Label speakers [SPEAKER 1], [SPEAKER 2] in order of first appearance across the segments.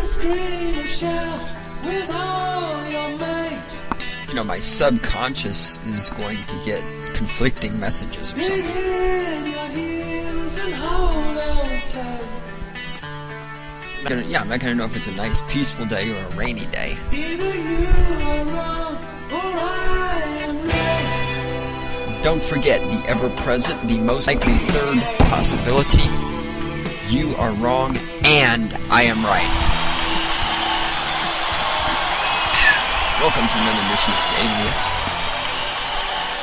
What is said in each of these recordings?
[SPEAKER 1] scream and shout with all your might.
[SPEAKER 2] You know, my subconscious is going to get conflicting messages or something.
[SPEAKER 1] Dig in your heels and hold on tight.
[SPEAKER 2] I'm not gonna know if it's a nice peaceful day or a rainy day.
[SPEAKER 1] Either you are wrong or I am right.
[SPEAKER 2] Don't forget the ever-present, the most likely third possibility. You are wrong and I am right. Welcome to another edition of Stating This,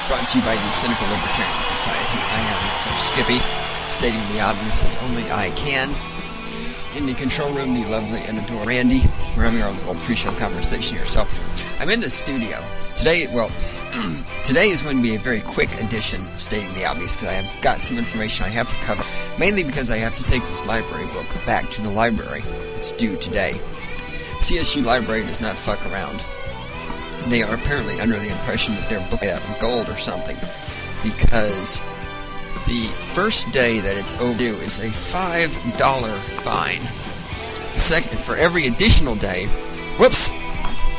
[SPEAKER 2] brought to you by the Cynical Libertarian Society. I am your Skippy, stating the obvious as only I can. In the control room, the lovely and adored Randy. We're having our little pre-show conversation here. So, I'm in the studio. Today is going to be a very quick edition of Stating the Obvious, because I have got some information I have to cover. Mainly because I have to take this library book back to the library. It's due today. CSU Library does not fuck around. They are apparently under the impression that their book is made out of gold or something, because the first day that it's overdue is a $5 fine. Second, for every additional day,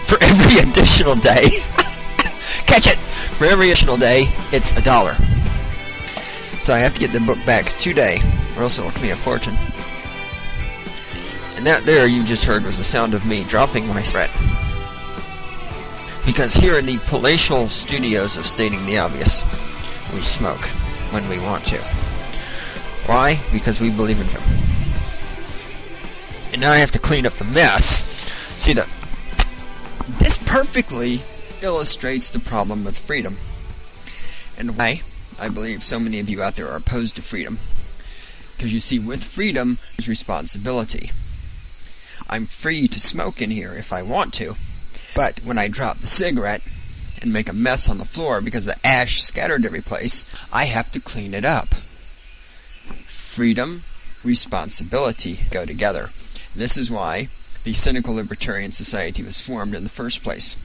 [SPEAKER 2] for every additional day, catch it! For every additional day, it's $1. So I have to get the book back today, or else it'll cost me a fortune. And that there you just heard was the sound of me dropping my cigarette. Because here in the palatial studios of Stating the Obvious, we smoke when we want to. Why? Because we believe in freedom. And now I have to clean up the mess. See, this perfectly illustrates the problem with freedom. And why I believe so many of you out there are opposed to freedom. Because you see, with freedom, there's responsibility. I'm free to smoke in here if I want to. But when I drop the cigarette and make a mess on the floor because the ash scattered every place, I have to clean it up. Freedom, responsibility go together. This is why the Cynical Libertarian Society was formed in the first place.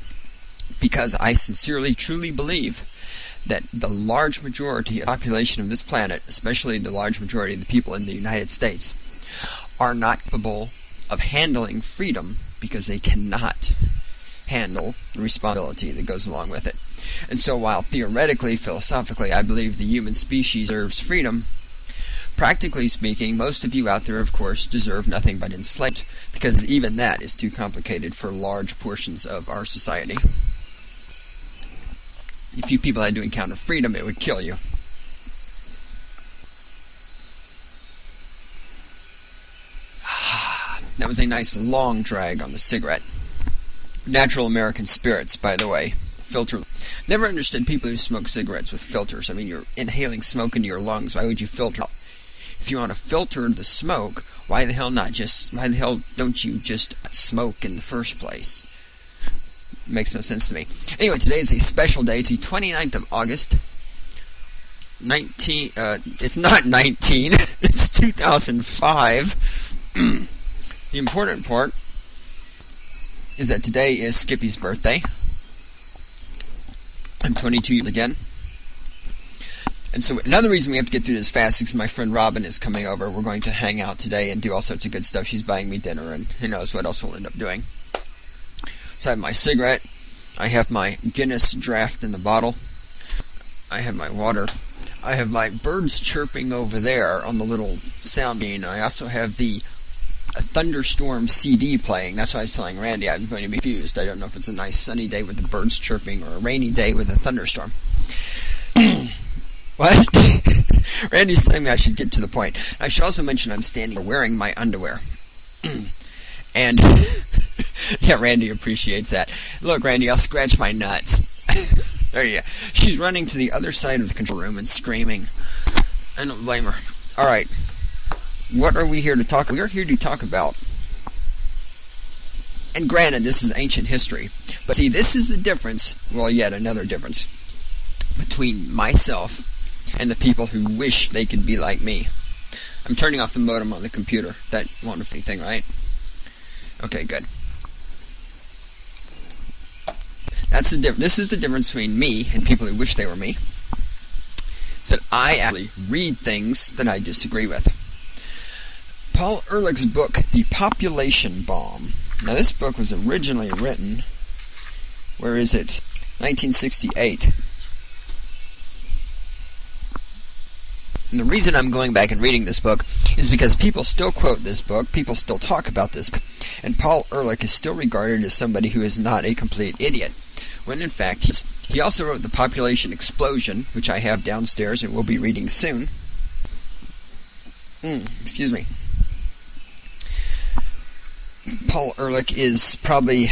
[SPEAKER 2] Because I sincerely, truly believe that the large majority of the population of this planet, especially the large majority of the people in the United States, are not capable of handling freedom because they cannot handle the responsibility that goes along with it. And so while theoretically, philosophically, I believe the human species deserves freedom, practically speaking, most of you out there, of course, deserve nothing but enslavement, because even that is too complicated for large portions of our society. If you people had to encounter freedom, it would kill you. That was a nice long drag on the cigarette. Natural American Spirits, by the way. Filter. Never understood people who smoke cigarettes with filters. I mean, you're inhaling smoke into your lungs. Why would you filter? If you want to filter the smoke, why the hell don't you just smoke in the first place? Makes no sense to me. Anyway, today is a special day. It's the 29th of August. It's not 19. It's 2005. The important part is that today is Skippy's birthday. I'm 22 years again. And so another reason we have to get through this fast is my friend Robin is coming over. We're going to hang out today and do all sorts of good stuff. She's buying me dinner, and who knows what else we'll end up doing. So I have my cigarette. I have my Guinness draft in the bottle. I have my water. I have my birds chirping over there on the little sound bean. I also have the Thunderstorm CD playing. That's why I was telling Randy I'm going to be confused. I don't know if it's a nice sunny day with the birds chirping or a rainy day with a thunderstorm. What? Randy's telling me I should get to the point. I should also mention I'm standing wearing my underwear. And yeah, Randy appreciates that. Look, Randy, I'll scratch my nuts. There you go. She's running to the other side of the control room and screaming. I don't blame her. Alright. What are we here to talk about? We are here to talk about, and granted, this is ancient history, but see, this is the difference, well, yet another difference, between myself and the people who wish they could be like me. I'm turning off the modem on the computer. That won't affect anything, right? Okay, good. That's the difference. This is the difference between me and people who wish they were me. So I actually read things that I disagree with. Paul Ehrlich's book, The Population Bomb. Now, this book was originally written, 1968. And the reason I'm going back and reading this book is because people still quote this book, people still talk about this book, and Paul Ehrlich is still regarded as somebody who is not a complete idiot, when in fact he also wrote The Population Explosion, which I have downstairs and will be reading soon. Excuse me. Paul Ehrlich is probably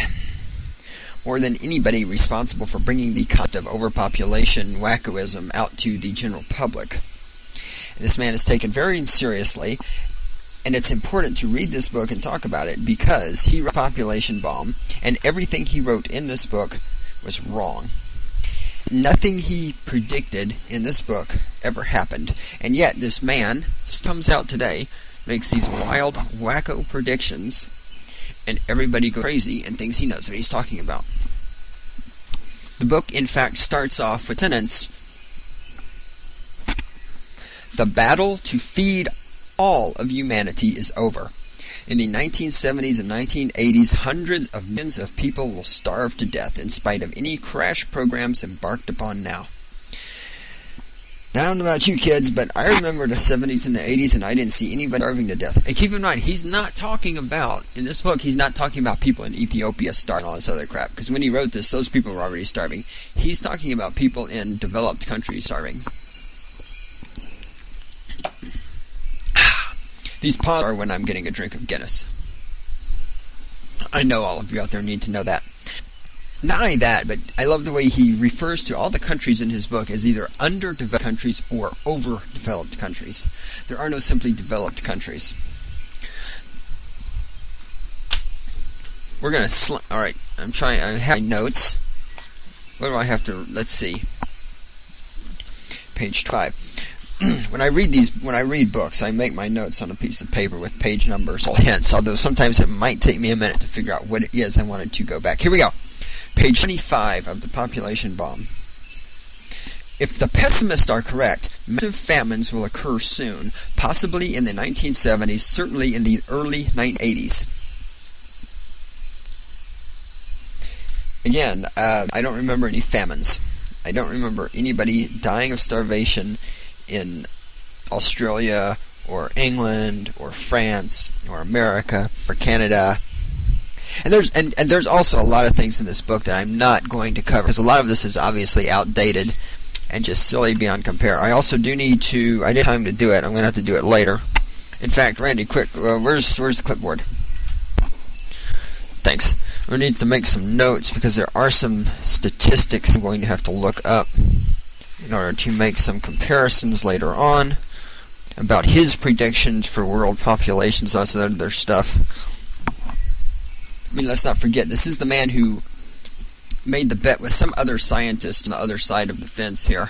[SPEAKER 2] more than anybody responsible for bringing the concept of overpopulation wackoism out to the general public. This man is taken very seriously, and it's important to read this book and talk about it because he wrote Population Bomb, and everything he wrote in this book was wrong. Nothing he predicted in this book ever happened, and yet this man comes out today, makes these wild, wacko predictions, and everybody goes crazy and thinks he knows what he's talking about. The book, in fact, starts off with a sentence: "The battle to feed all of humanity is over. In the 1970s and 1980s, hundreds of millions of people will starve to death in spite of any crash programs embarked upon now." Now, I don't know about you kids, but I remember the 70s and the 80s, and I didn't see anybody starving to death. And keep in mind, he's not talking about, in this book, he's not talking about people in Ethiopia starving and all this other crap. Because when he wrote this, those people were already starving. He's talking about people in developed countries starving. These pauses are when I'm getting a drink of Guinness. I know all of you out there need to know that. Not only that, but I love the way he refers to all the countries in his book as either underdeveloped countries or overdeveloped countries. There are no simply developed countries. We're going to alright, I have my notes. What do I have to, let's see. Page 5. When I read books, I make my notes on a piece of paper with page numbers or hints, although sometimes it might take me a minute to figure out what it is I wanted to go back. Here we go. Page 25 of The Population Bomb. If the pessimists are correct, massive famines will occur soon, possibly in the 1970s, certainly in the early 1980s. Again, I don't remember any famines. I don't remember anybody dying of starvation in Australia or England or France or America or Canada. And there's also a lot of things in this book that I'm not going to cover because a lot of this is obviously outdated and just silly beyond compare. I also do need to, I didn't have time to do it. I'm going to have to do it later. In fact, Randy, quick, where's the clipboard? Thanks. We need to make some notes because there are some statistics I'm going to have to look up in order to make some comparisons later on about his predictions for world populations and all this other stuff. I mean, let's not forget, this is the man who made the bet with some other scientist on the other side of the fence here.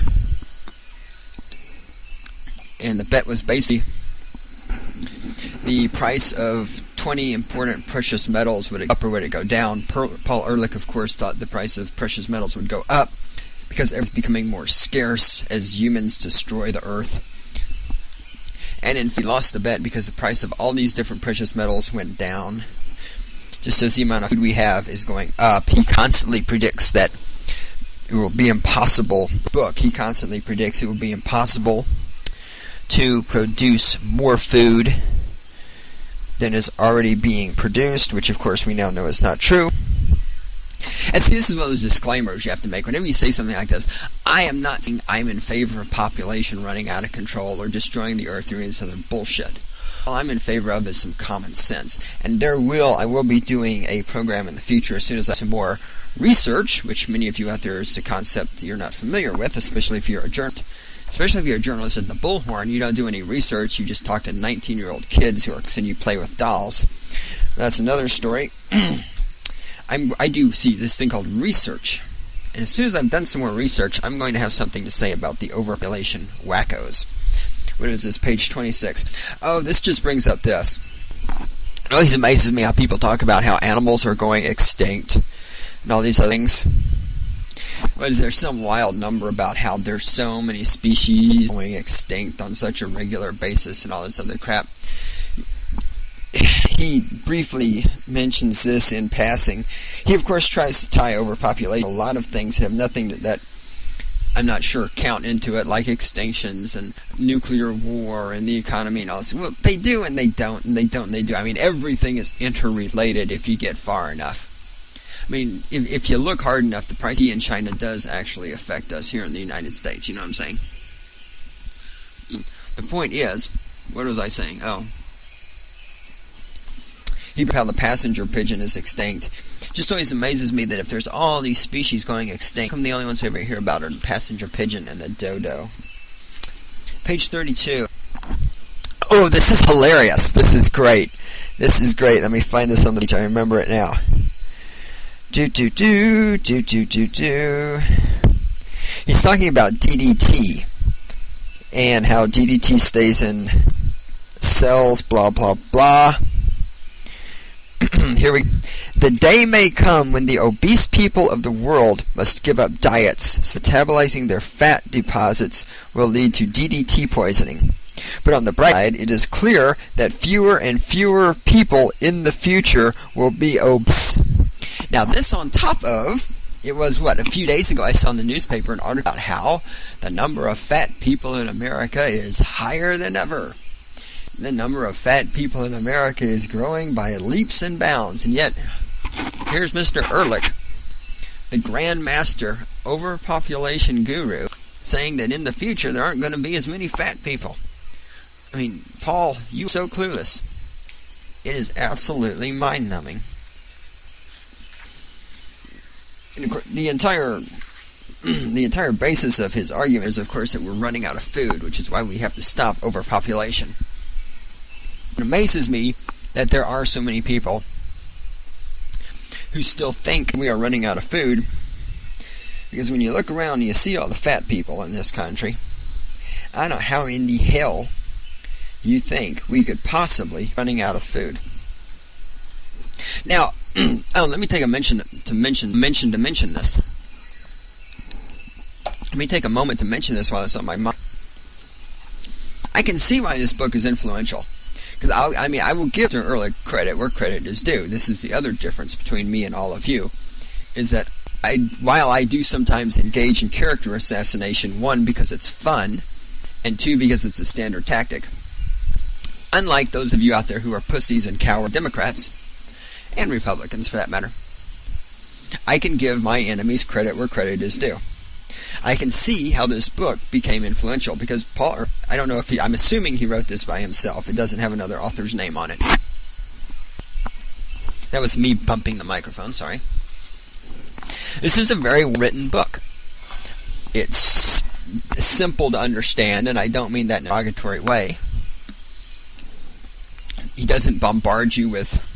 [SPEAKER 2] And the bet was basically the price of 20 important precious metals would it go up or would it go down. Paul Ehrlich, of course, thought the price of precious metals would go up because it was becoming more scarce as humans destroy the earth. And he lost the bet because the price of all these different precious metals went down. Just as the amount of food we have is going up, he constantly predicts that it will be impossible. He constantly predicts it will be impossible to produce more food than is already being produced, which of course we now know is not true. And see, this is one of those disclaimers you have to make. Whenever you say something like this, I am not saying I'm in favor of population running out of control or destroying the earth or any other bullshit. All I'm in favor of is some common sense. And I will be doing a program in the future as soon as I have some more research, which many of you out there is a concept you're not familiar with, especially if you're a journalist. Especially if you're a journalist in the bullhorn, you don't do any research, you just talk to 19-year-old kids who are and you play with dolls. That's another story. I do see this thing called research. And as soon as I've done some more research, I'm going to have something to say about the overpopulation wackos. What is this, page 26? Oh, this just brings up this. It always amazes me how people talk about how animals are going extinct and all these other things. But is there some wild number about how there's so many species going extinct on such a regular basis and all this other crap? he briefly mentions this in passing. He, of course, tries to tie overpopulation. A lot of things have nothing that I'm not sure count into it, like extinctions and nuclear war and the economy and all this. Well, they do and they don't, and they don't and they do. I mean, everything is interrelated if you get far enough. I mean, if you look hard enough, the price in China does actually affect us here in the United States. You know what I'm saying? The point is, what was I saying? Oh. How the passenger pigeon is extinct. Just always amazes me that if there's all these species going extinct, how come the only ones we ever hear about are the passenger pigeon and the dodo? Page 32. Oh, this is hilarious. This is great. This is great. Let me find this on the page. I remember it now. He's talking about DDT and how DDT stays in cells, blah, blah, blah. The day may come when the obese people of the world must give up diets, so metabolizing their fat deposits will lead to DDT poisoning. But on the bright side, it is clear that fewer and fewer people in the future will be obese. Now this on top of, it was a few days ago I saw in the newspaper an article about how the number of fat people in America is higher than ever. The number of fat people in America is growing by leaps and bounds, and yet here's Mr. Ehrlich, the Grand Master overpopulation guru, saying that in the future there aren't going to be as many fat people. I mean, Paul, you are so clueless. It is absolutely mind-numbing. And of course, the entire basis of his argument is, of course, that we're running out of food, which is why we have to stop overpopulation. It amazes me that there are so many people who still think we are running out of food, because when you look around and you see all the fat people in this country, I don't know how in the hell you think we could possibly be running out of food. Now, let me take a mention this. Let me take a moment to mention this while it's on my mind. I can see why this book is influential. Because I will give to Ehrlich credit where credit is due. This is the other difference between me and all of you, is that while I do sometimes engage in character assassination, one, because it's fun, and two, because it's a standard tactic, unlike those of you out there who are pussies and coward Democrats, and Republicans for that matter, I can give my enemies credit where credit is due. I can see how this book became influential because Paul, I don't know if I'm assuming he wrote this by himself. It doesn't have another author's name on it. That was me bumping the microphone, sorry. This is a very written book. It's simple to understand, and I don't mean that in a derogatory way. He doesn't bombard you with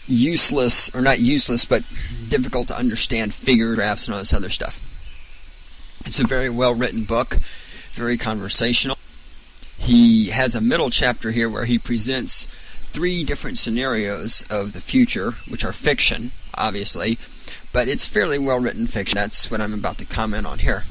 [SPEAKER 2] useless, or not useless, but difficult to understand figure graphs and all this other stuff. It's a very well written book, very conversational. He has a middle chapter here where he presents 3 different scenarios of the future, which are fiction, obviously, but it's fairly well written fiction. That's what I'm about to comment on here.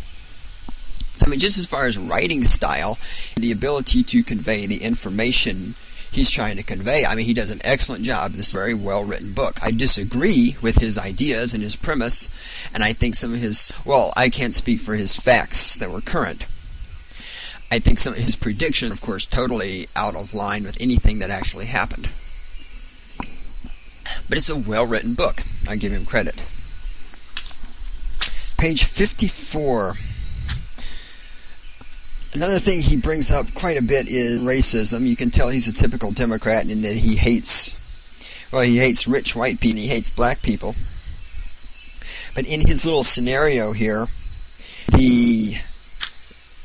[SPEAKER 2] So, I mean, just as far as writing style, the ability to convey the information he's trying to convey, I mean, he does an excellent job. This is a very well-written book. I disagree with his ideas and his premise, and I think some of his, well, I can't speak for his facts that were current. I think some of his predictions, of course, totally out of line with anything that actually happened. But it's a well-written book. I give him credit. Page 54. Another thing he brings up quite a bit is racism. You can tell he's a typical Democrat in that he hates rich white people and he hates black people. But in his little scenario here,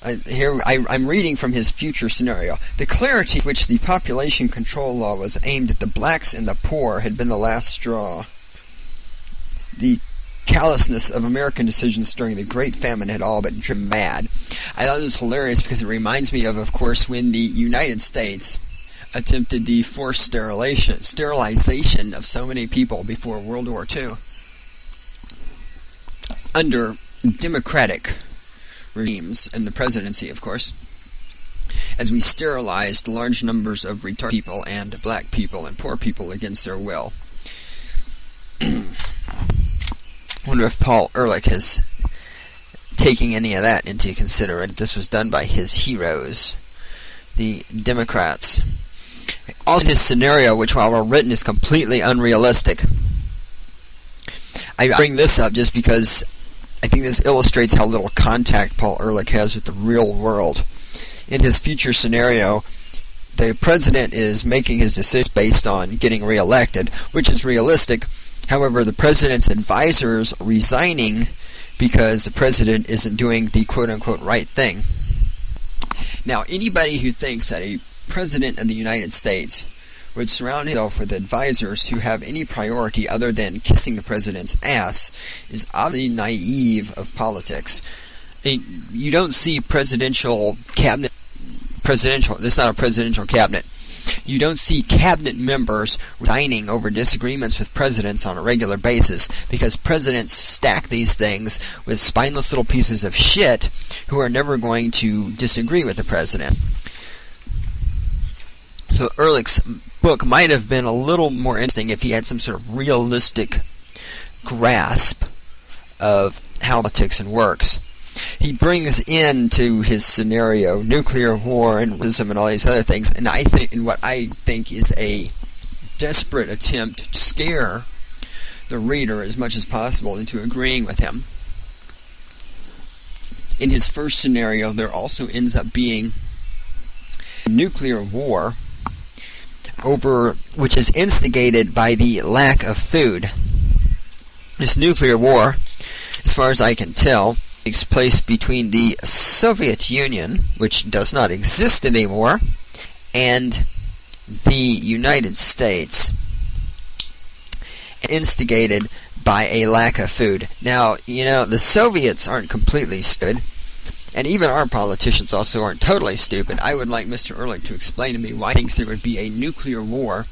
[SPEAKER 2] I'm reading from his future scenario. The clarity with which the population control law was aimed at the blacks and the poor had been the last straw. The callousness of American decisions during the Great Famine had all but driven mad. I thought it was hilarious because it reminds me of course, when the United States attempted the forced sterilization of so many people before World War II. Under democratic regimes and the presidency, of course. as we sterilized large numbers of retarded people and black people and poor people against their will. I wonder if Paul Ehrlich is taking any of that into consideration. This was done by his heroes, the Democrats. Also, his scenario, which while well written is completely unrealistic. I bring this up just because I think this illustrates how little contact Paul Ehrlich has with the real world. In his future scenario, the president is making his decisions based on getting reelected, which is realistic. However, the president's advisors are resigning because the president isn't doing the quote-unquote right thing. Now, anybody who thinks that a president of the United States would surround himself with advisors who have any priority other than kissing the president's ass is obviously naive of politics. You don't see presidential cabinet. This is not a presidential cabinet. You don't see cabinet members resigning over disagreements with presidents on a regular basis because presidents stack these things with spineless little pieces of shit who are never going to disagree with the president. So Ehrlich's book might have been a little more interesting if he had some sort of realistic grasp of how politics works. He brings into his scenario nuclear war and racism and all these other things, and what I think is a desperate attempt to scare the reader as much as possible into agreeing with him. In his first scenario, there also ends up being a nuclear war which is instigated by the lack of food. This nuclear war, as far as I can tell, takes place between the Soviet Union, which does not exist anymore, and the United States, instigated by a lack of food. Now, the Soviets aren't completely stupid, and even our politicians also aren't totally stupid. I would like Mr. Ehrlich to explain to me why he thinks there would be a nuclear war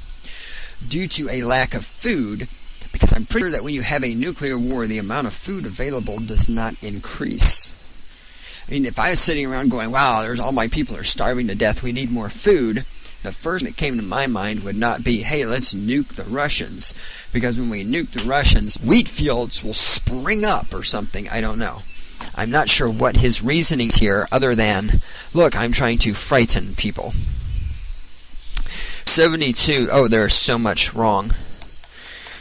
[SPEAKER 2] due to a lack of food, because I'm pretty sure that when you have a nuclear war, the amount of food available does not increase. I mean, if I was sitting around going, wow, all my people are starving to death, we need more food, the first thing that came to my mind would not be, hey, let's nuke the Russians, because when we nuke the Russians, wheat fields will spring up or something, I don't know. I'm not sure what his reasoning's here, other than, look, I'm trying to frighten people. 72, oh, there's so much wrong.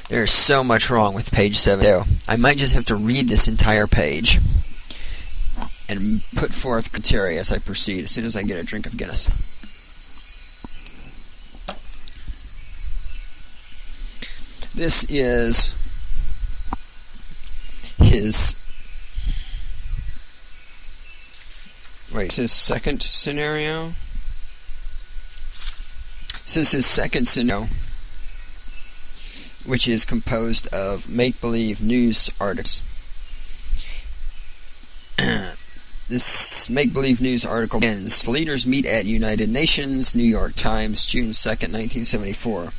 [SPEAKER 2] There's so much wrong with page 72. I might just have to read this entire page and put forth criteria as I proceed, as soon as I get a drink of Guinness. This is his second scenario. This is his second scenario, which is composed of make-believe news articles. This make-believe news article ends, leaders meet at United Nations, New York Times, June 2nd, 1974.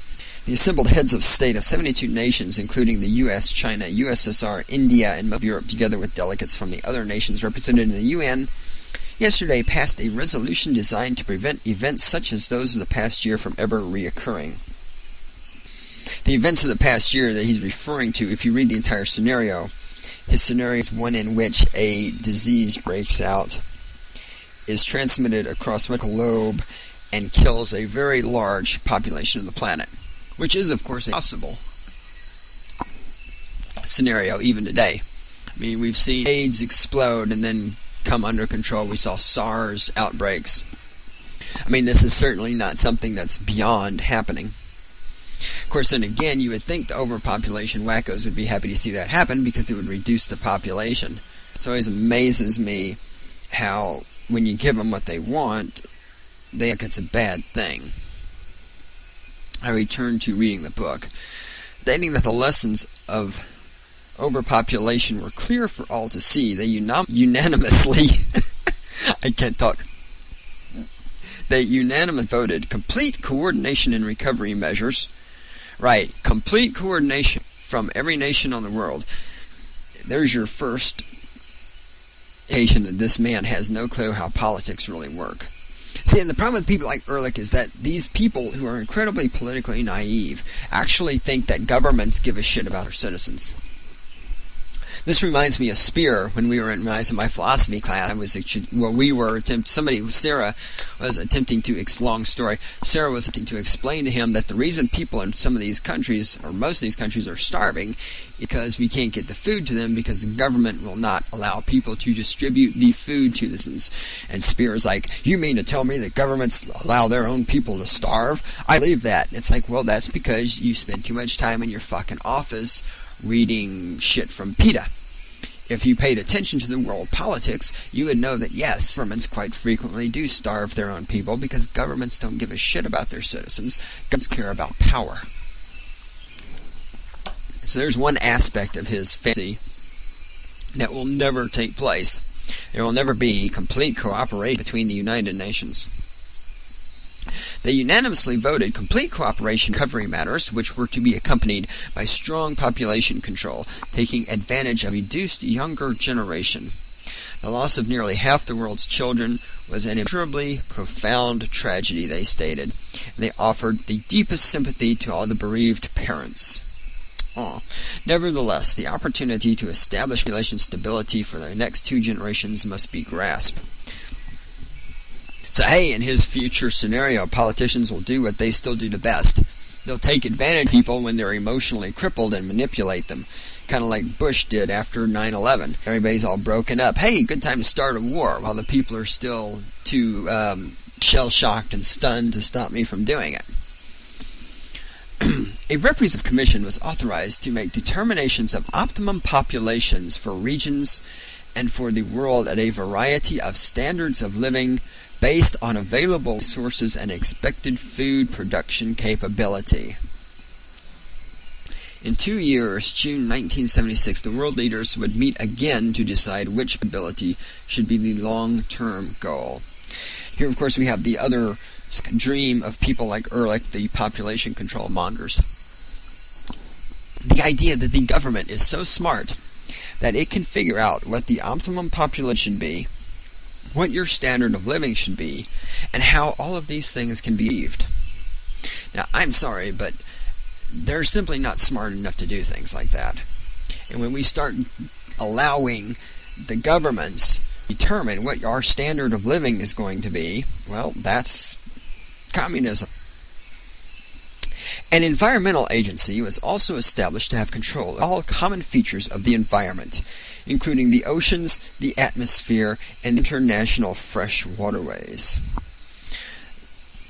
[SPEAKER 2] The assembled heads of state of 72 nations, including the U.S., China, USSR, India, and most of Europe, together with delegates from the other nations represented in the UN, yesterday passed a resolution designed to prevent events such as those of the past year from ever reoccurring. The events of the past year that he's referring to, if you read the entire scenario, his scenario is one in which a disease breaks out, is transmitted across the globe, and kills a very large population of the planet, which is, of course, a possible scenario even today. I mean, we've seen AIDS explode and then come under control. We saw SARS outbreaks. I mean, this is certainly not something that's beyond happening. Of course, then again, you would think the overpopulation wackos would be happy to see that happen because it would reduce the population. It always amazes me how, when you give them what they want, they think it's a bad thing. I return to reading the book, stating that the lessons of overpopulation were clear for all to see. They unanimously They unanimously voted complete coordination in recovery measures. Right, complete coordination from every nation on the world. There's your first indication that this man has no clue how politics really work. See, and the problem with people like Ehrlich is that these people who are incredibly politically naive actually think that governments give a shit about their citizens. This reminds me of Spear when I was in my philosophy class. Sarah was attempting to, long story, Sarah was attempting to explain to him that the reason people in some of these countries, or most of these countries, are starving because we can't get the food to them because the government will not allow people to distribute the food to the citizens. And Spear is like, you mean to tell me that governments allow their own people to starve? I believe that. It's like, well, that's because you spend too much time in your fucking office reading shit from PETA. If you paid attention to the world politics, you would know that yes, governments quite frequently do starve their own people because governments don't give a shit about their citizens. Governments care about power. So there's one aspect of his fantasy that will never take place. There will never be complete cooperation between the United Nations. They unanimously voted complete cooperation in recovery matters, which were to be accompanied by strong population control, taking advantage of a reduced younger generation. The loss of nearly half the world's children was an immeasurably profound tragedy, they stated, and they offered the deepest sympathy to all the bereaved parents. Nevertheless, the opportunity to establish population stability for the next 2 generations must be grasped. So, hey, in his future scenario, politicians will do what they still do the best. They'll take advantage of people when they're emotionally crippled and manipulate them. Kind of like Bush did after 9/11. Everybody's all broken up. Hey, good time to start a war, while the people are still too shell-shocked and stunned to stop me from doing it. A representative commission was authorized to make determinations of optimum populations for regions and for the world at a variety of standards of living based on available resources and expected food production capability. In 2 years, June 1976, the world leaders would meet again to decide which ability should be the long-term goal. Here, of course, we have the other dream of people like Ehrlich, the population control mongers. The idea that the government is so smart that it can figure out what the optimum population should be, what your standard of living should be, and how all of these things can be achieved. Now, I'm sorry, but they're simply not smart enough to do things like that. And when we start allowing the governments to determine what our standard of living is going to be, well, that's communism. An environmental agency was also established to have control of all common features of the environment, including the oceans, the atmosphere, and international fresh waterways.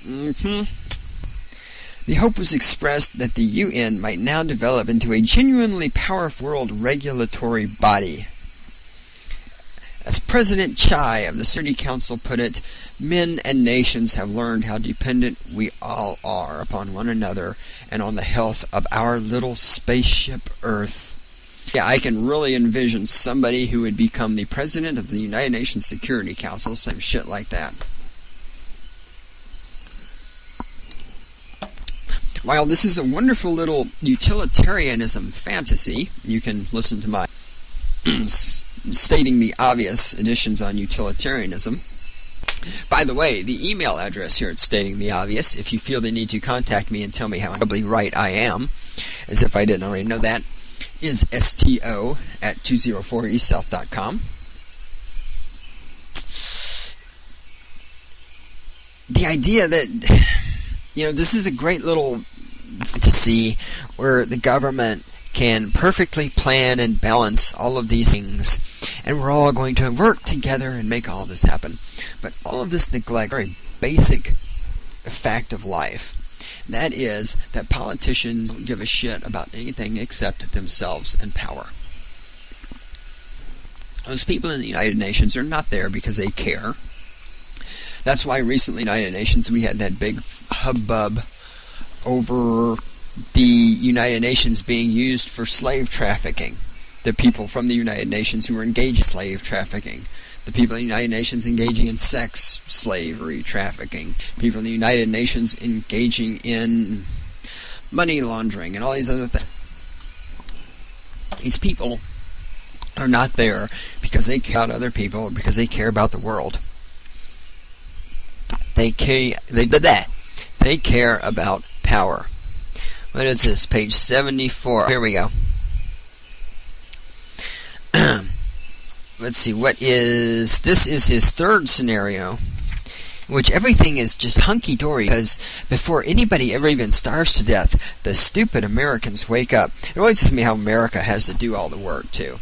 [SPEAKER 2] The hope was expressed that the UN might now develop into a genuinely powerful world regulatory body. As President Chai of the Security Council put it, men and nations have learned how dependent we all are upon one another and on the health of our little spaceship Earth. Yeah, I can really envision somebody who would become the president of the United Nations Security Council, some shit like that. While this is a wonderful little utilitarianism fantasy, you can listen to my stating the obvious editions on utilitarianism. By the way, the email address here at Stating the Obvious, if you feel the need to contact me and tell me how incredibly right I am, as if I didn't already know that, is sto@204eastsouth.com. The idea that, this is a great little fantasy where the government can perfectly plan and balance all of these things, and we're all going to work together and make all this happen. But all of this neglects a very basic fact of life. That is that politicians don't give a shit about anything except themselves and power. Those people in the United Nations are not there because they care. That's why recently in the United Nations we had that big hubbub over the United Nations being used for slave trafficking. The people from the United Nations who were engaged in slave trafficking. The people in the United Nations engaging in sex slavery trafficking. People in the United Nations engaging in money laundering and all these other things. These people are not there because they care about other people or because they care about the world. They care about power. What is this? Page 74. Here we go. Let's see. This is his third scenario, in which everything is just hunky-dory, because before anybody ever even starves to death, the stupid Americans wake up. It always tells me how America has to do all the work, too.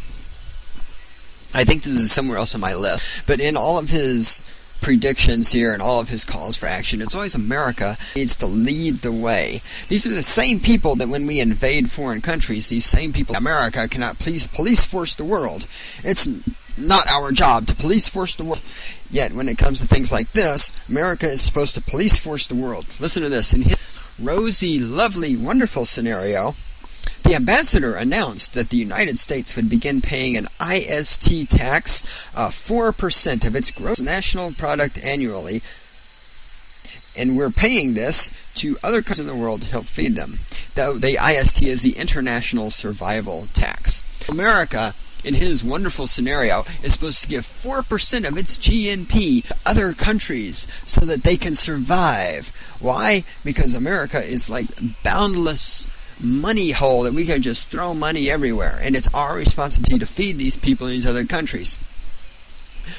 [SPEAKER 2] I think this is somewhere else on my list. But in all of his predictions here and all of his calls for action, it's always America needs to lead the way. These are the same people that when we invade foreign countries, these same people, America cannot police force the world. It's not our job to police force the world. Yet when it comes to things like this, America is supposed to police force the world. Listen to this. In his rosy, lovely, wonderful scenario, the ambassador announced that the United States would begin paying an IST tax of 4% of its gross national product annually, and we're paying this to other countries in the world to help feed them. The IST is the International Survival Tax. America, in his wonderful scenario, is supposed to give 4% of its GNP to other countries so that they can survive. Why? Because America is like boundless money hole that we can just throw money everywhere, and it's our responsibility to feed these people in these other countries.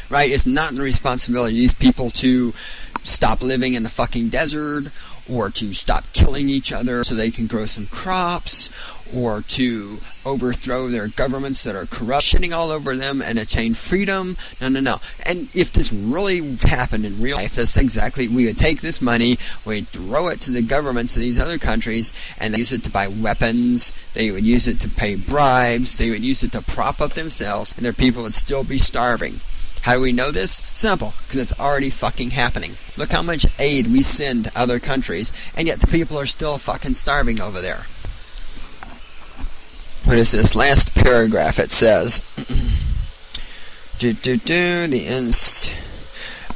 [SPEAKER 2] Right? It's not the responsibility of these people to stop living in the fucking desert, or to stop killing each other so they can grow some crops, or to overthrow their governments that are corrupt, shitting all over them and attain freedom. No. And if this really happened in real life, that's exactly, we would take this money, we'd throw it to the governments of these other countries, and they use it to buy weapons, they would use it to pay bribes, they would use it to prop up themselves, and their people would still be starving. How do we know this? Simple, because it's already fucking happening. Look how much aid we send to other countries, and yet the people are still fucking starving over there. What is this last paragraph? It says,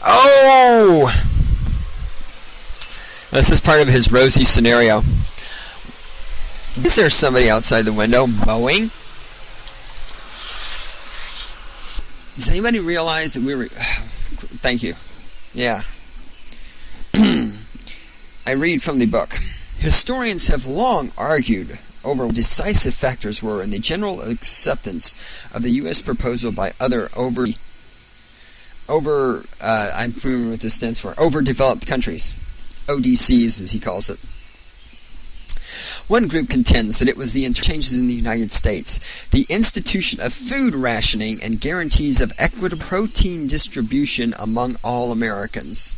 [SPEAKER 2] oh! This is part of his rosy scenario. Is there somebody outside the window mowing? Does anybody realize that we were... Thank you. Yeah. I read from the book. Historians have long argued over what decisive factors were in the general acceptance of the U.S. proposal by other I'm familiar with what this stands for, overdeveloped countries. ODCs, as he calls it. One group contends that it was the changes in the United States, the institution of food rationing, and guarantees of equitable protein distribution among all Americans.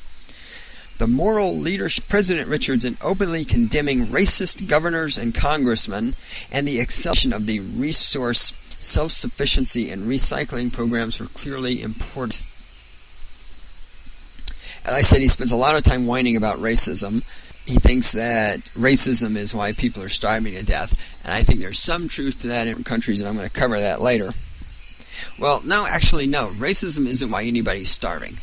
[SPEAKER 2] The moral leadership of President Richards in openly condemning racist governors and congressmen, and the acceleration of the resource self-sufficiency and recycling programs were clearly important. As I said, he spends a lot of time whining about racism. He thinks that racism is why people are starving to death, and I think there's some truth to that in countries, and I'm going to cover that later. Well, no, actually, no. Racism isn't why anybody's starving.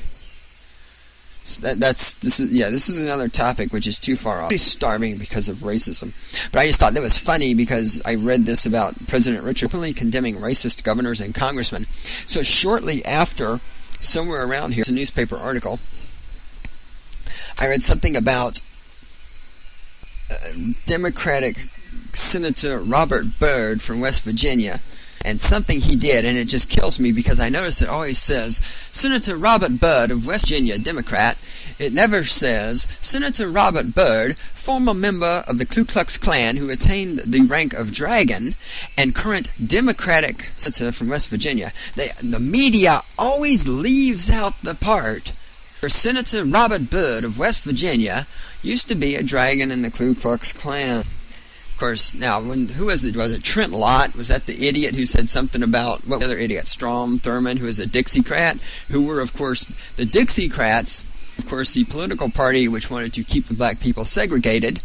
[SPEAKER 2] So this is another topic which is too far off. Nobody's starving because of racism. But I just thought that was funny because I read this about President Richard openly condemning racist governors and congressmen. So shortly after, somewhere around here, it's a newspaper article, I read something about Democratic Senator Robert Byrd from West Virginia, and something he did, and it just kills me because I notice it always says Senator Robert Byrd of West Virginia, Democrat. It never says Senator Robert Byrd, former member of the Ku Klux Klan who attained the rank of dragon, and current Democratic senator from West Virginia. The media always leaves out the part where Senator Robert Byrd of West Virginia used to be a dragon in the Ku Klux Klan. Of course, now, who was it? Was it Trent Lott? Was that the idiot who said something about, what other idiot? Strom Thurmond, who is a Dixiecrat, who were, of course, the Dixiecrats, of course, the political party which wanted to keep the black people segregated.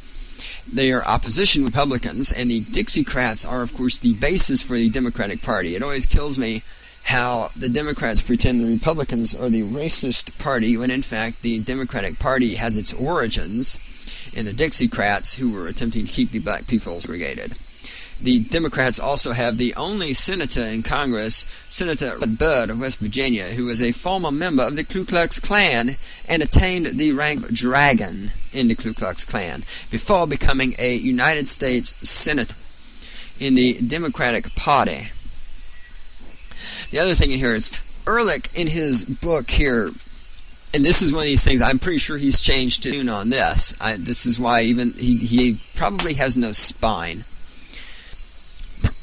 [SPEAKER 2] They are opposition Republicans, and the Dixiecrats are, of course, the basis for the Democratic Party. It always kills me how the Democrats pretend the Republicans are the racist party, when in fact the Democratic Party has its origins in the Dixiecrats, who were attempting to keep the black people segregated. the Democrats also have the only senator in Congress, Senator Bud of West Virginia, who was a former member of the Ku Klux Klan and attained the rank of dragon in the Ku Klux Klan before becoming a United States senator in the Democratic Party. The other thing in here is Ehrlich, in his book here, and this is one of these things, I'm pretty sure he's changed tune on this. This is why even he probably has no spine.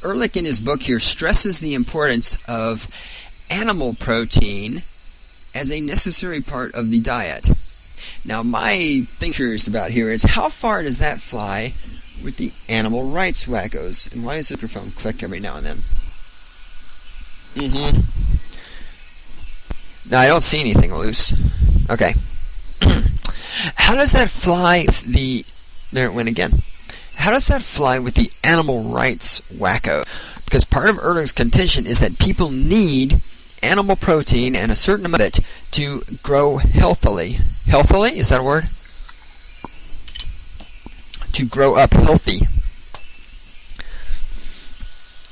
[SPEAKER 2] Ehrlich in his book here stresses the importance of animal protein as a necessary part of the diet. Now, my thing curious about here is how far does that fly with the animal rights wackos? And why does the microphone click every now and then? No, I don't see anything loose. Okay. How does that fly with the... There it went again. How does that fly with the animal rights wacko? Because part of Ehrlich's contention is that people need animal protein and a certain amount of it to grow healthily. Healthily? Is that a word? To grow up healthy.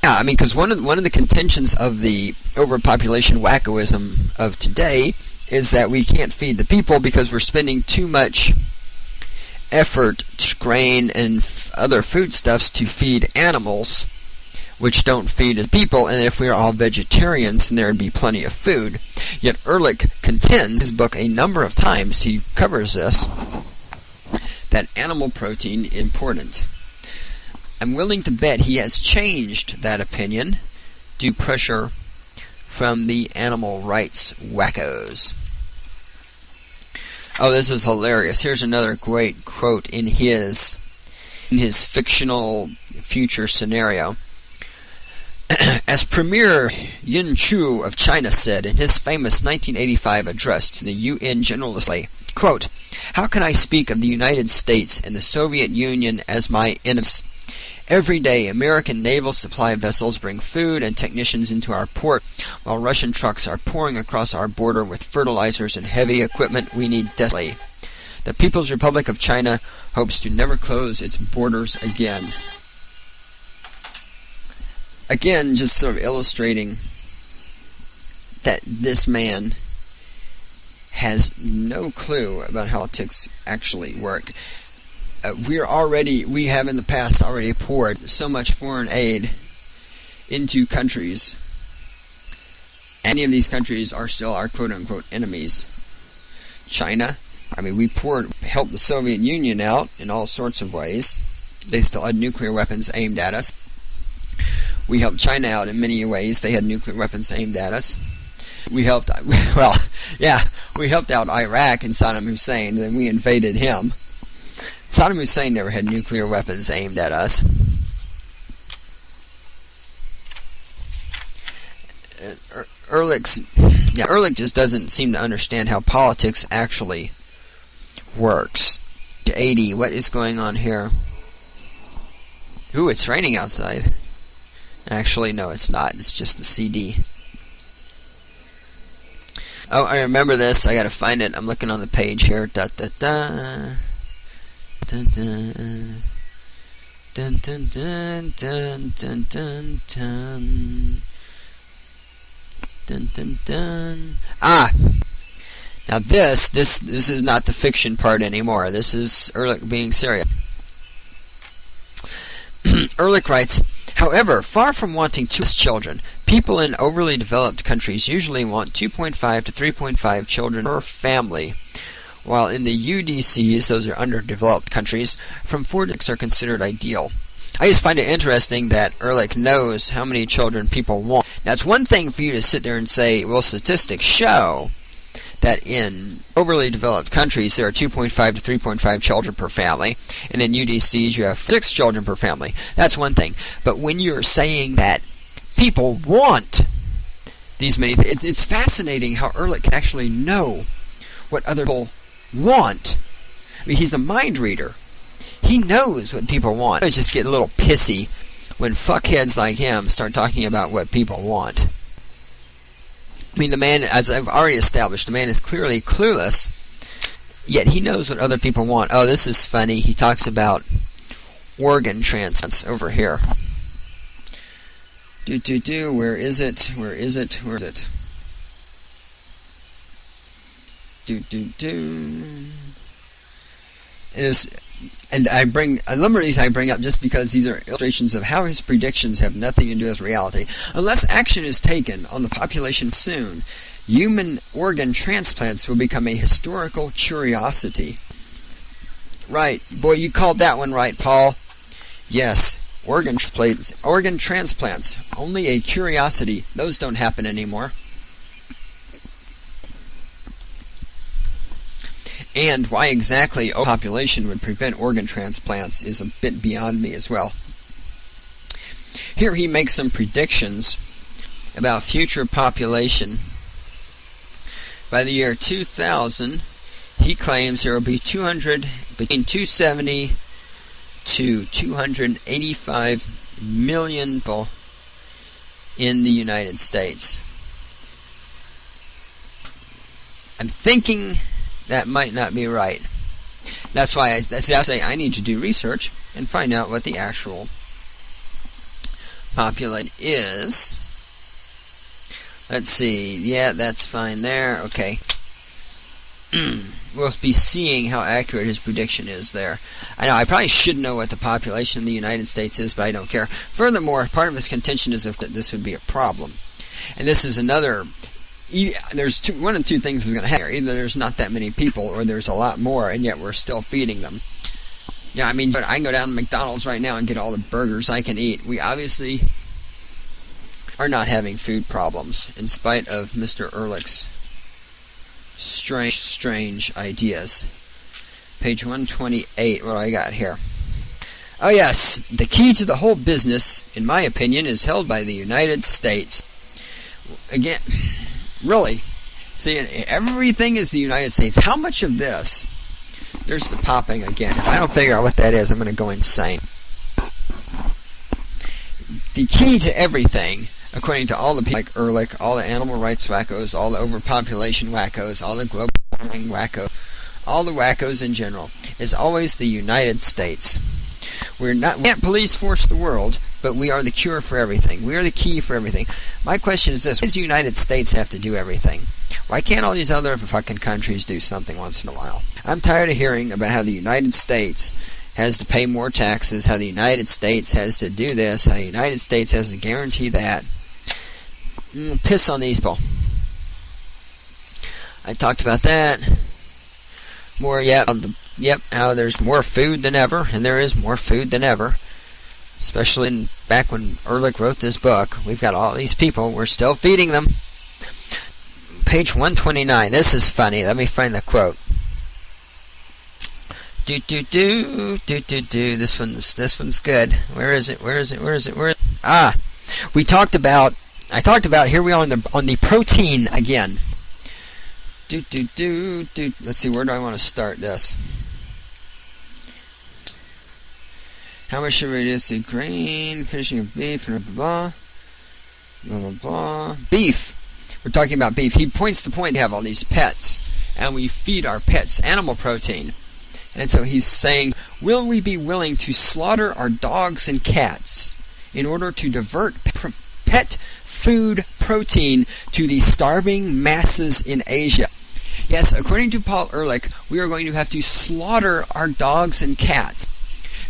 [SPEAKER 2] Yeah, I mean, because one of the contentions of the overpopulation wackoism of today is that we can't feed the people because we're spending too much effort to grain and other foodstuffs to feed animals, which don't feed as people, and if we are all vegetarians, then there would be plenty of food. Yet Ehrlich contends, in his book a number of times, he covers this, that animal protein is important. I'm willing to bet he has changed that opinion due to pressure from the animal rights wackos. Oh, this is hilarious. Here's another great quote in his fictional future scenario. As Premier Yin Chu of China said in his famous 1985 address to the UN General Assembly, quote, "How can I speak of the United States and the Soviet Union as my enemies? Every day, American naval supply vessels bring food and technicians into our port, while Russian trucks are pouring across our border with fertilizers and heavy equipment we need desperately. The People's Republic of China hopes to never close its borders again." Again, just sort of illustrating that this man has no clue about how politics actually work. We have in the past already poured so much foreign aid into countries. Any of these countries are still our quote-unquote enemies. China, I mean, we helped the Soviet Union out in all sorts of ways. They still had nuclear weapons aimed at us. We helped China out in many ways. They had nuclear weapons aimed at us. We helped out Iraq and Saddam Hussein, then we invaded him. Saddam Hussein never had nuclear weapons aimed at us. Ehrlich just doesn't seem to understand how politics actually works. 80, what is going on here? Ooh, it's raining outside. Actually, no, it's not. It's just a CD. Oh, I remember this. I gotta find it. I'm looking on the page here. Da da da. Dun dun. Dun dun dun dun dun dun dun. Dun dun dun. Ah! Now this is not the fiction part anymore. This is Ehrlich being serious. Ehrlich writes, however, far from wanting two children, people in overly developed countries usually want 2.5 to 3.5 children per family, while in the UDCs, those are underdeveloped countries, from 4 to 6 are considered ideal. I just find it interesting that Ehrlich knows how many children people want. Now, it's one thing for you to sit there and say, well, statistics show that in overly developed countries there are 2.5 to 3.5 children per family, and in UDCs you have 6 children per family. That's one thing. But when you're saying that people want these many things, it's fascinating how Ehrlich can actually know what other people want. I mean, he's a mind reader. He knows what people want. I just get a little pissy when fuckheads like him start talking about what people want. I mean, the man, as I've already established, the man is clearly clueless, yet he knows what other people want. Oh, this is funny. He talks about organ transplants over here. Where is it? And a number of these I bring up just because these are illustrations of how his predictions have nothing to do with reality. Unless action is taken on the population soon, human organ transplants will become a historical curiosity. Right. Boy, you called that one right, Paul. Yes. Organ transplants. Only a curiosity. Those don't happen anymore. And why exactly overpopulation would prevent organ transplants is a bit beyond me as well. Here he makes some predictions about future population. By the year 2000, he claims there will be between 270 to 285 million people in the United States. I'm thinking that might not be right. That's why I say I need to do research and find out what the actual population is. Let's see. Yeah, that's fine there. Okay. We'll be seeing how accurate his prediction is there. I know I probably should know what the population in the United States is, but I don't care. Furthermore, part of his contention is if this would be a problem. And this is another... There's one of two things is going to happen here. Either there's not that many people, or there's a lot more, and yet we're still feeding them. Yeah, I mean, but I can go down to McDonald's right now and get all the burgers I can eat. We obviously are not having food problems, in spite of Mr. Ehrlich's strange ideas. Page 128, what do I got here? Oh yes, the key to the whole business, in my opinion, is held by the United States. Again, really, see, everything is the United States. How much of this? There's the popping again. If I don't figure out what that is, I'm going to go insane. The key to everything, according to all the people like Ehrlich, all the animal rights wackos, all the overpopulation wackos, all the global warming wackos, all the wackos in general, is always the United States. We can't police force the world, but we are the cure for everything. We are the key for everything. My question is this: why does the United States have to do everything? Why can't all these other fucking countries do something once in a while? I'm tired of hearing about how the United States has to pay more taxes, how the United States has to do this, how the United States has to guarantee that. Piss on these people. I talked about that. How there's more food than ever, and there is more food than ever. Especially back when Ehrlich wrote this book. We've got all these people, we're still feeding them. Page 129, this is funny. Let me find the quote. This one's good. Where is it? I talked about here we are on the protein again. Let's see, where do I want to start this? How much should we reduce the grain, finishing of beef, and blah, blah, blah, blah. Beef. We're talking about beef. He points to the point, we have all these pets, and we feed our pets animal protein. And so he's saying, will we be willing to slaughter our dogs and cats in order to divert pet food protein to the starving masses in Asia? Yes, according to Paul Ehrlich, we are going to have to slaughter our dogs and cats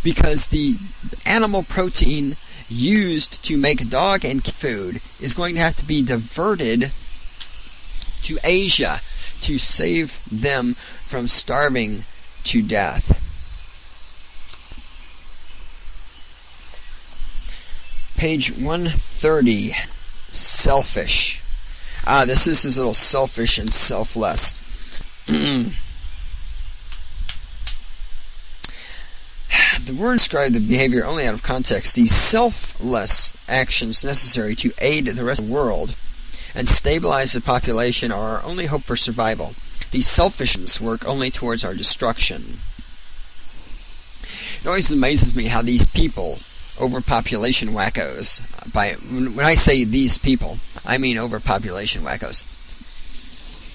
[SPEAKER 2] because the animal protein used to make dog and cat food is going to have to be diverted to Asia to save them from starving to death. Page 130. Selfish. This is a little selfish and selfless. The word describes the behavior only out of context. These selfless actions necessary to aid the rest of the world and stabilize the population are our only hope for survival. These selfishness work only towards our destruction. It always amazes me how these people, overpopulation wackos, when I say these people, I mean overpopulation wackos,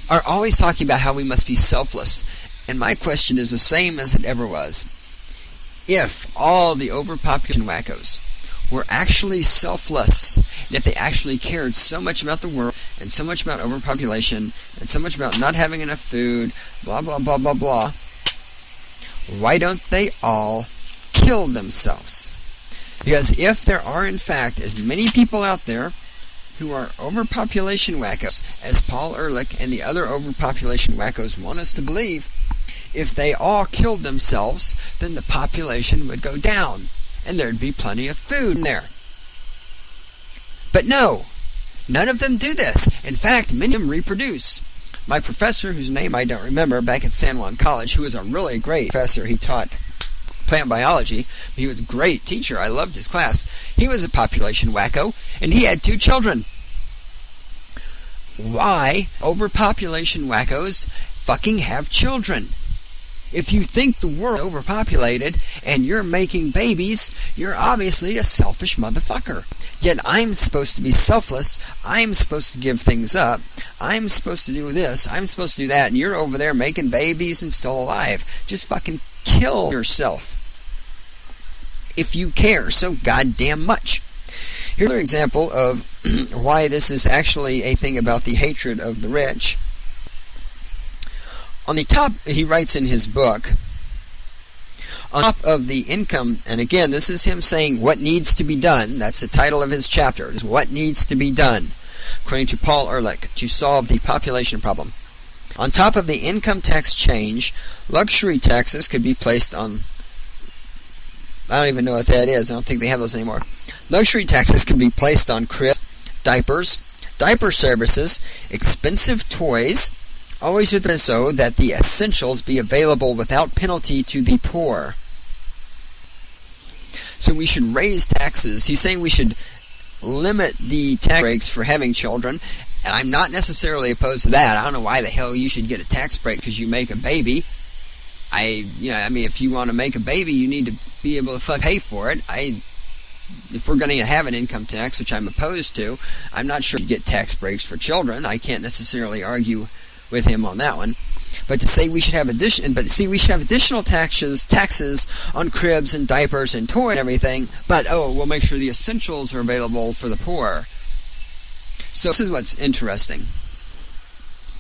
[SPEAKER 2] are always talking about how we must be selfless. And my question is the same as it ever was. If all the overpopulation wackos were actually selfless, and if they actually cared so much about the world, and so much about overpopulation, and so much about not having enough food, blah, blah, blah, blah, blah, why don't they all kill themselves? Because if there are, in fact, as many people out there who are overpopulation wackos, as Paul Ehrlich and the other overpopulation wackos want us to believe, if they all killed themselves, then the population would go down, and there'd be plenty of food in there. But no, none of them do this. In fact, many of them reproduce. My professor, whose name I don't remember, back at San Juan College, who was a really great professor, he taught plant biology. He was a great teacher. I loved his class. He was a population wacko, and he had 2 children. Why overpopulation wackos fucking have children? If you think the world is overpopulated and you're making babies, you're obviously a selfish motherfucker. Yet I'm supposed to be selfless. I'm supposed to give things up. I'm supposed to do this. I'm supposed to do that. And you're over there making babies and still alive. Just fucking kill yourself if you care so goddamn much. Here's another example of why this is actually a thing about the hatred of the rich. On the top, he writes in his book, on top of the income, and again, this is him saying what needs to be done. That's the title of his chapter, is what needs to be done, according to Paul Ehrlich, to solve the population problem. On top of the income tax change, luxury taxes could be placed on, I don't even know what that is. I don't think they have those anymore. Luxury taxes could be placed on cribs, diapers, diaper services, expensive toys, always with it so that the essentials be available without penalty to the poor. So we should raise taxes. He's saying we should limit the tax breaks for having children, and I'm not necessarily opposed to that. I don't know why the hell you should get a tax break because you make a baby. If you want to make a baby, you need to be able to pay for it. If we're going to have an income tax, which I'm opposed to, I'm not sure you get tax breaks for children. I can't necessarily argue with him on that one. But to say we should have additional taxes on cribs and diapers and toys and everything, but we'll make sure the essentials are available for the poor. So this is what's interesting.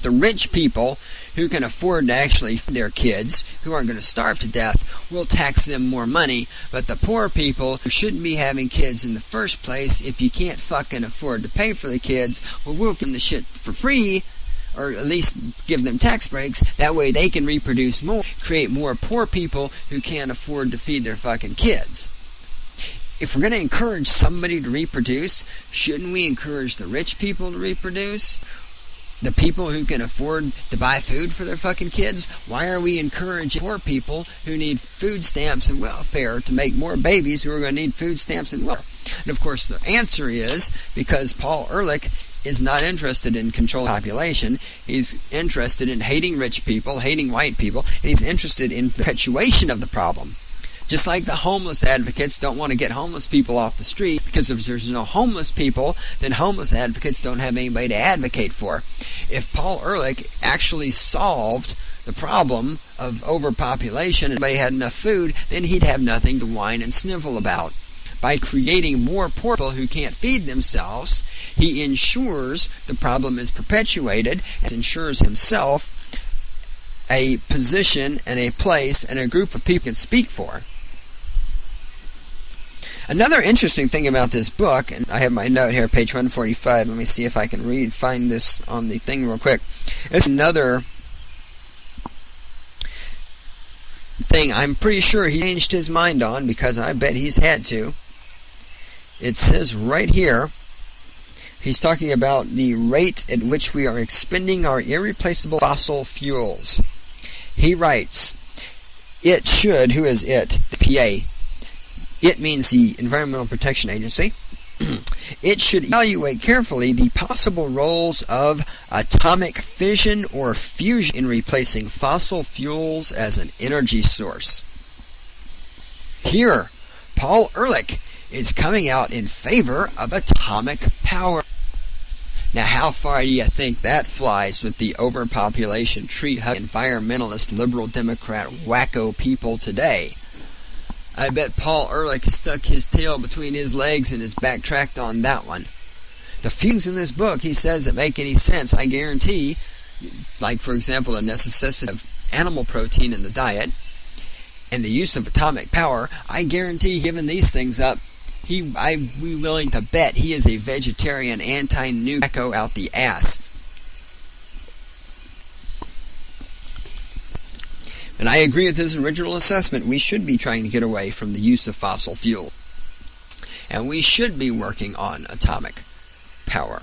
[SPEAKER 2] The rich people who can afford to actually feed their kids, who aren't going to starve to death, will tax them more money. But the poor people who shouldn't be having kids in the first place, if you can't fucking afford to pay for the kids, well, we'll give them the shit for free, or at least give them tax breaks. That way they can reproduce more, create more poor people who can't afford to feed their fucking kids. If we're going to encourage somebody to reproduce, shouldn't we encourage the rich people to reproduce? The people who can afford to buy food for their fucking kids? Why are we encouraging poor people who need food stamps and welfare to make more babies who are going to need food stamps and welfare? And of course the answer is because Paul Ehrlich is not interested in controlling the population. He's interested in hating rich people, hating white people, and he's interested in the perpetuation of the problem. Just like the homeless advocates don't want to get homeless people off the street, because if there's no homeless people, then homeless advocates don't have anybody to advocate for. If Paul Ehrlich actually solved the problem of overpopulation and everybody had enough food, then he'd have nothing to whine and snivel about. By creating more poor people who can't feed themselves, he ensures the problem is perpetuated and ensures himself a position and a place and a group of people he can speak for. Another interesting thing about this book, and I have my note here, page 145. Let me see if I can find this on the thing real quick. It's another thing I'm pretty sure he changed his mind on, because I bet he's had to. It says right here, he's talking about the rate at which we are expending our irreplaceable fossil fuels. He writes, it should, who is it? PA. It means the Environmental Protection Agency. It should evaluate carefully the possible roles of atomic fission or fusion in replacing fossil fuels as an energy source. Here, Paul Ehrlich is coming out in favor of atomic power. Now, how far do you think that flies with the overpopulation, tree-hug, environmentalist, liberal Democrat, wacko people today? I bet Paul Ehrlich stuck his tail between his legs and has backtracked on that one. The few things in this book he says that make any sense, I guarantee, like for example the necessity of animal protein in the diet and the use of atomic power, I guarantee giving these things up, I'd be willing to bet he is a vegetarian anti-new echo out the ass. And I agree with his original assessment. We should be trying to get away from the use of fossil fuel. And we should be working on atomic power.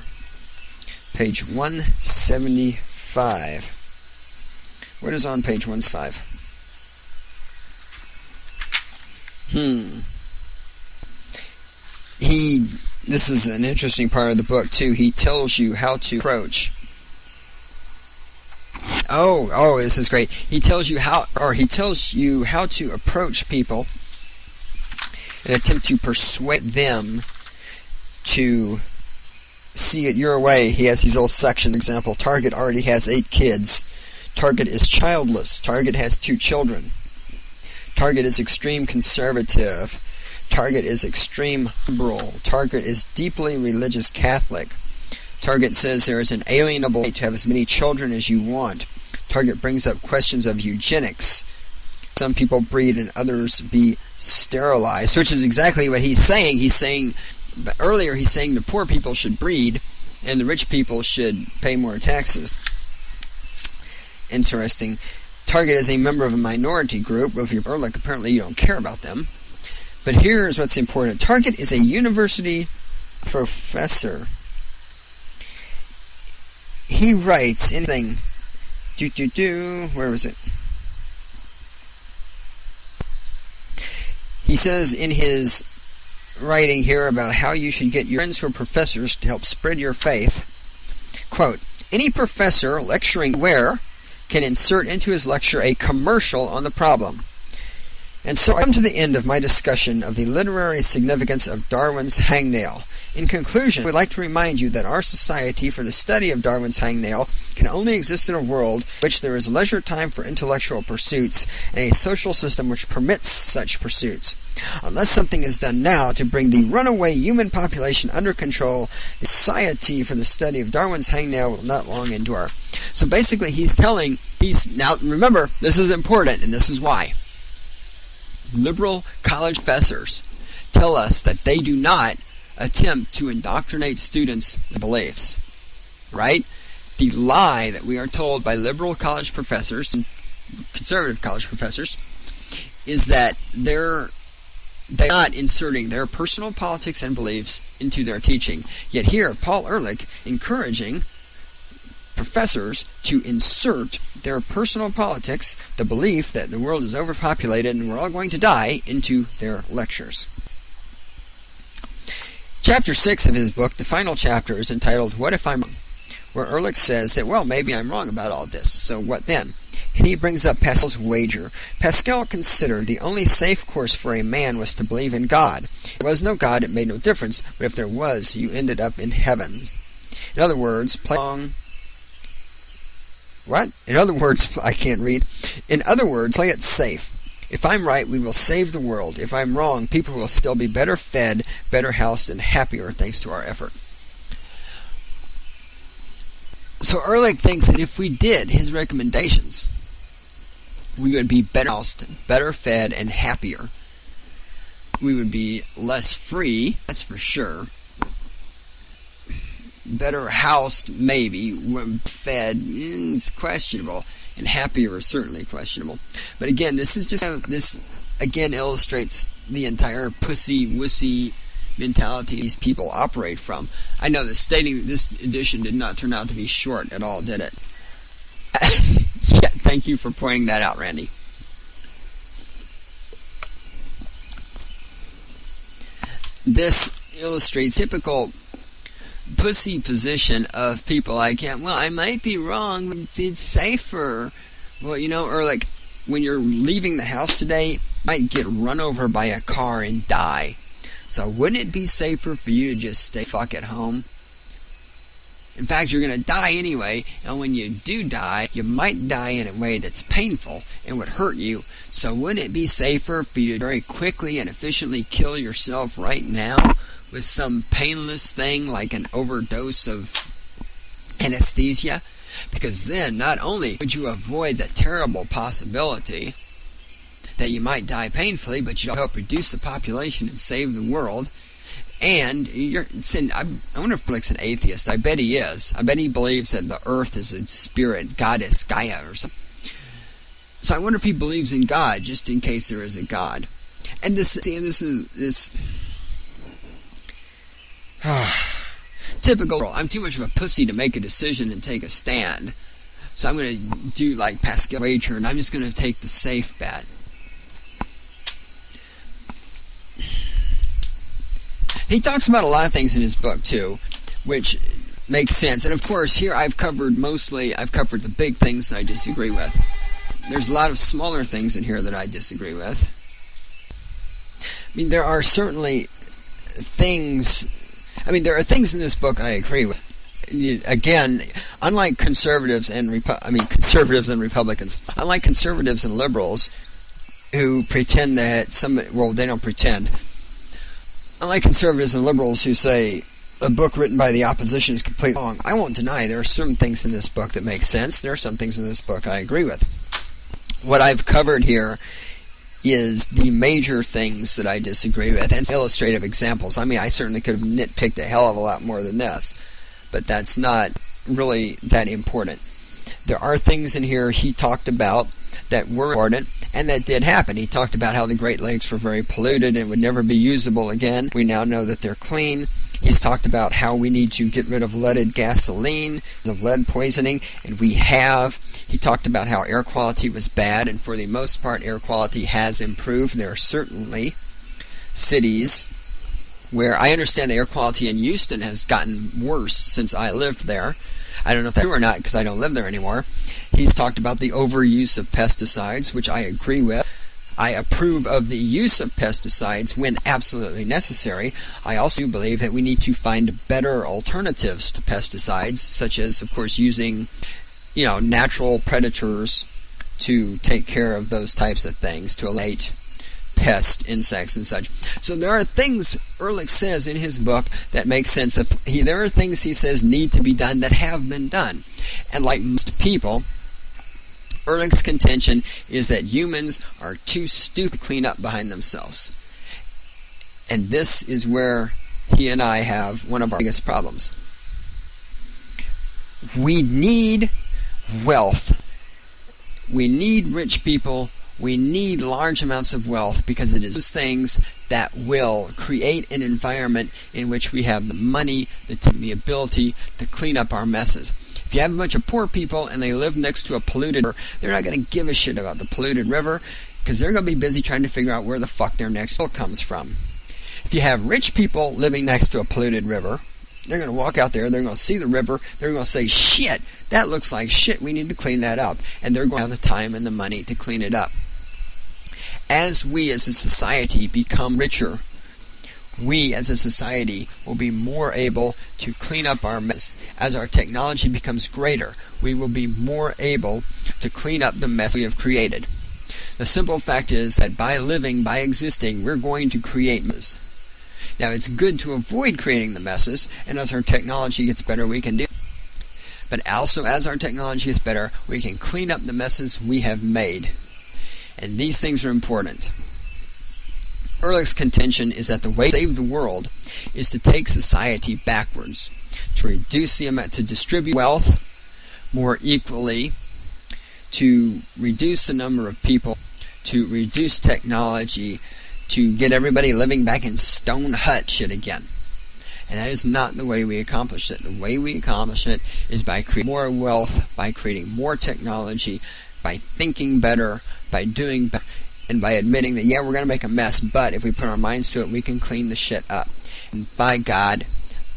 [SPEAKER 2] Page 175. What is on page 175? This is an interesting part of the book too. He tells you how to approach. Oh, this is great. He tells you how to approach people and attempt to persuade them to see it your way. He has these little sections. For example, Target already has 8 kids. Target is childless. Target has 2 children. Target is extreme conservative. Target is extreme liberal. Target is deeply religious Catholic. Target says there is an alienable right to have as many children as you want. Target brings up questions of eugenics. Some people breed and others be sterilized, which is exactly what he's saying. Earlier he's saying the poor people should breed and the rich people should pay more taxes. Interesting. Target is a member of a minority group. Well, if you're Ehrlich, apparently you don't care about them. But here's what's important. Target is a university professor. He writes anything. Where was it? He says in his writing here about how you should get your friends who are professors to help spread your faith. Quote, any professor lecturing where can insert into his lecture a commercial on the problem. And so I come to the end of my discussion of the literary significance of Darwin's hangnail. In conclusion, we'd like to remind you that our Society for the Study of Darwin's Hangnail can only exist in a world in which there is leisure time for intellectual pursuits and a social system which permits such pursuits. Unless something is done now to bring the runaway human population under control, the Society for the Study of Darwin's Hangnail will not long endure. So basically now remember, this is important and this is why. Liberal college professors tell us that they do not attempt to indoctrinate students' beliefs, right? The lie that we are told by liberal college professors and conservative college professors is that they're not inserting their personal politics and beliefs into their teaching. Yet here, Paul Ehrlich encouraging professors to insert their personal politics, the belief that the world is overpopulated and we're all going to die, into their lectures. Chapter 6 of his book, the final chapter, is entitled, What If I'm Wrong? Where Ehrlich says that, well, maybe I'm wrong about all this, so what then? And he brings up Pascal's wager. Pascal considered the only safe course for a man was to believe in God. If there was no God, it made no difference, but if there was, you ended up in heavens. In other words, play along. What? In other words, I can't read. In other words, play it safe. If I'm right, we will save the world. If I'm wrong, people will still be better fed, better housed, and happier thanks to our effort. So Ehrlich thinks that if we did his recommendations, we would be better housed, better fed, and happier. We would be less free, that's for sure. Better housed, maybe. Fed, it's questionable. And happier is certainly questionable. But again, this again illustrates the entire pussy-wussy mentality these people operate from. I know that stating this edition did not turn out to be short at all, did it? Yeah, thank you for pointing that out, Randy. This illustrates typical pussy position of people like, well, I might be wrong, but it's safer. Well, Ehrlich, when you're leaving the house today, you might get run over by a car and die. So wouldn't it be safer for you to just stay fuck at home? In fact, you're going to die anyway, and when you do die, you might die in a way that's painful and would hurt you. So wouldn't it be safer for you to very quickly and efficiently kill yourself right now with some painless thing like an overdose of anesthesia? Because then not only would you avoid the terrible possibility that you might die painfully, but you'll help reduce the population and save the world. And I wonder if Ehrlich's an atheist. I bet he is. I bet he believes that the earth is a spirit, goddess, Gaia, or something. So I wonder if he believes in God, just in case there is a God. And this is typical. I'm too much of a pussy to make a decision and take a stand. So I'm going to do like Pascal wager, and I'm just going to take the safe bet. He talks about a lot of things in his book, too, which makes sense. And, of course, here I've covered the big things that I disagree with. There's a lot of smaller things in here that I disagree with. I mean, there are certainly things... there are things in this book I agree with. Again, unlike conservatives and Republicans, unlike conservatives and liberals who pretend that they don't pretend. Unlike conservatives and liberals who say a book written by the opposition is completely wrong, I won't deny there are certain things in this book that make sense. There are some things in this book I agree with. What I've covered here is the major things that I disagree with, and illustrative examples. I certainly could have nitpicked a hell of a lot more than this, but that's not really that important. There are things in here he talked about that were important, and that did happen. He talked about how the Great Lakes were very polluted and would never be usable again. We now know that they're clean. He's talked about how we need to get rid of leaded gasoline, of lead poisoning, and we have. He talked about how air quality was bad, and for the most part, air quality has improved. There are certainly cities where I understand the air quality in Houston has gotten worse since I lived there. I don't know if that's true or not because I don't live there anymore. He's talked about the overuse of pesticides, which I agree with. I approve of the use of pesticides when absolutely necessary. I also believe that we need to find better alternatives to pesticides, such as, of course, using, natural predators to take care of those types of things, to eliminate pests, insects, and such. So there are things Ehrlich says in his book that make sense. There are things he says need to be done that have been done. And like most people, Ehrlich's contention is that humans are too stupid to clean up behind themselves. And this is where he and I have one of our biggest problems. We need wealth. We need rich people. We need large amounts of wealth because it is those things that will create an environment in which we have the money, the ability to clean up our messes. If you have a bunch of poor people and they live next to a polluted river, they're not going to give a shit about the polluted river because they're going to be busy trying to figure out where the fuck their next bill comes from. If you have rich people living next to a polluted river, they're going to walk out there, they're going to see the river, they're going to say, shit, that looks like shit, we need to clean that up. And they're going to have the time and the money to clean it up. As we as a society become richer, we as a society will be more able to clean up our mess. As our technology becomes greater, we will be more able to clean up the mess we have created. The simple fact is that by existing, we're going to create messes. Now, it's good to avoid creating the messes, and as our technology gets better, we can do it. But also, as our technology gets better, we can clean up the messes we have made. And these things are important. Ehrlich's contention is that the way to save the world is to take society backwards, to reduce the amount, to distribute wealth more equally, to reduce the number of people, to reduce technology, to get everybody living back in stone hut shit again. And that is not the way we accomplish it. The way we accomplish it is by creating more wealth, by creating more technology, by thinking better, by doing better, and by admitting that, yeah, we're going to make a mess, but if we put our minds to it, we can clean the shit up. And by God,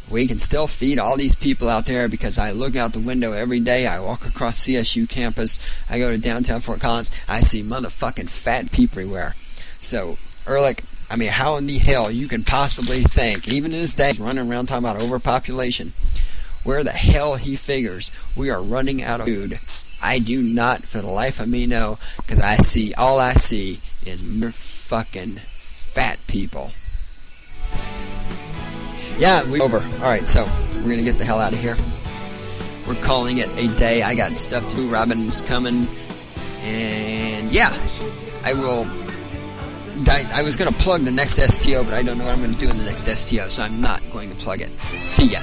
[SPEAKER 2] we can still feed all these people out there because I look out the window every day, I walk across CSU campus, I go to downtown Fort Collins, I see motherfucking fat people everywhere. So, Ehrlich, how in the hell you can possibly think, even in his day, running around talking about overpopulation, where the hell he figures we are running out of food. I do not for the life of me know, because all I see is fucking fat people. Yeah, over. Alright, so we're gonna get the hell out of here. We're calling it a day. I got stuff to do. Robin's coming. And yeah, I was going to plug the next STO, but I don't know what I'm going to do in the next STO, so I'm not going to plug it. See ya.